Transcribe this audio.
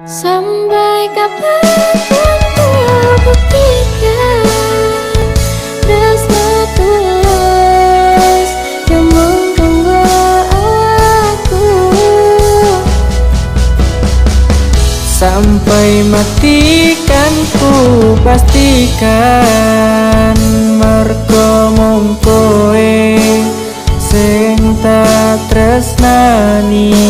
Sampai kapan kau buktikan rasa tulus yang mengganggu aku. Sampai mati kan ku pastikan mergo mung kowe sing tak tresnani.